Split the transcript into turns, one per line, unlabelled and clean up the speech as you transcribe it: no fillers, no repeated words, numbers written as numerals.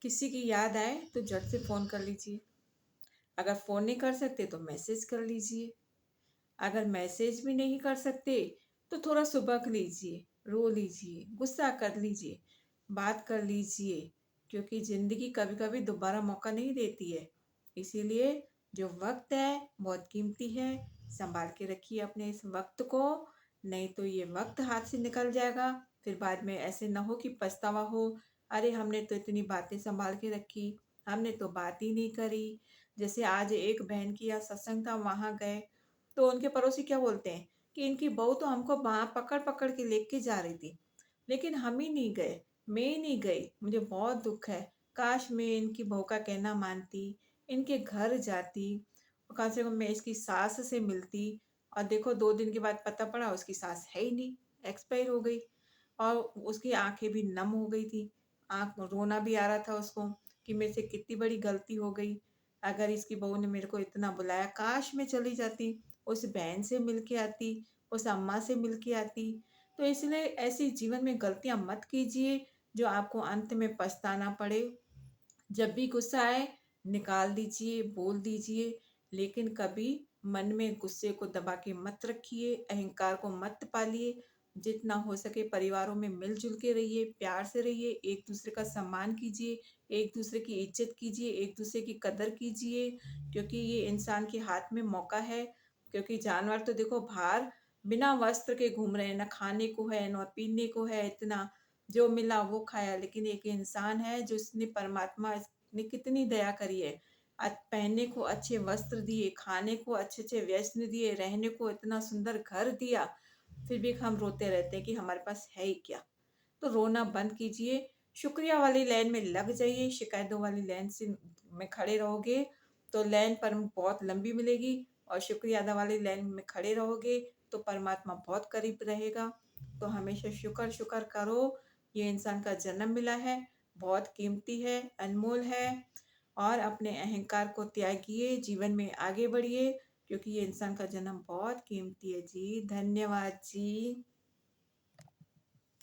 किसी की याद आए तो झट से फ़ोन कर लीजिए। अगर फ़ोन नहीं कर सकते तो मैसेज कर लीजिए। अगर मैसेज भी नहीं कर सकते तो थोड़ा सुबक लीजिए, रो लीजिए, गुस्सा कर लीजिए, बात कर लीजिए, क्योंकि ज़िंदगी कभी-कभी दोबारा मौका नहीं देती है। इसीलिए जो वक़्त है बहुत कीमती है, सँभाल के रखिए अपने इस वक़्त को, नहीं तो ये वक़्त हाथ से निकल जाएगा, फिर बाद में ऐसे ना हो कि पछतावा हो, अरे! हमने तो इतनी बातें सँभाल के रखी, हमने तो बात ही नहीं करी। जैसे आज एक बहन की यहाँ सत्संग था, वहाँ गए, तो उनके पड़ोसी क्या बोलते हैं कि इनकी बहू तो हमको बाँह पकड़-पकड़ के लेके जा रही थी, लेकिन हम ही नहीं गए, मैं ही नहीं गई, मुझे बहुत दुःख है। काश मैं इनकी बहू का कहना मानती, इनके घर जाती, कम से कम मैं इसकी सास से मिलती और देखो 2 दिन के बाद पता पड़ा उसकी सास है ही नहीं, एक्सपायर हो गई और उसकी आँखें भी नम हो गई थी। आँख रोना भी आ रहा था उसको कि मेरे से कितनी बड़ी गलती हो गई। अगर इसकी बहू ने मेरे को इतना बुलाया, काश मैं चली जाती। उस बहन से मिल के आती, उस अम्मा से मिल के आती। तो इसलिए ऐसी जीवन में गलतियाँ मत कीजिए, जो आपको अंत में पछताना पड़े। जब भी गुस्सा आए, निकाल दीजिए, बोल दीजिए, लेकिन कभी मन में गुस्से को दबा के मत रखिए, अहंकार को मत पालिए। जितना हो सके परिवारों में मिल-जुल के रहिए, प्यार से रहिए, एक-दूसरे का सम्मान कीजिए, एक-दूसरे की इज़्ज़त कीजिए, एक-दूसरे की कदर कीजिए, क्योंकि ये इंसान के हाथ में मौका है। क्योंकि जानवर तो देखो बाहर बिना वस्त्र के घूम रहे हैं, ना खाने को है, ना पीने को है इतना, जो मिला वो खाया। लेकिन एक इंसान है जिसने परमात्मा ने कितनी दया करी है। पहनने को अच्छे वस्त्र दिए, खाने को अच्छे-अच्छे व्यंजन दिए, रहने को इतना सुंदर घर दिया, फिर भी हम रोते रहते हैं कि हमारे पास है ही क्या? तो रोना बंद कीजिए, शुक्रिया वाली लाइन में लग जाइए, शिकायतों वाली लाइन से में खड़े रहोगे तो लाइन पर बहुत लंबी मिलेगी और शुक्रिया अदा वाली लाइन में खड़े रहोगे तो परमात्मा बहुत करीब रहेगा। तो हमेशा शुक्र करो, ये इंसान का जन्म मिला है, बहुत कीमती है, अनमोल है और अपने अहंकार को त्यागिए, जीवन में आगे बढ़िए, क्योंकि ये इंसान का जन्म बहुत कीमती है जी। धन्यवाद जी।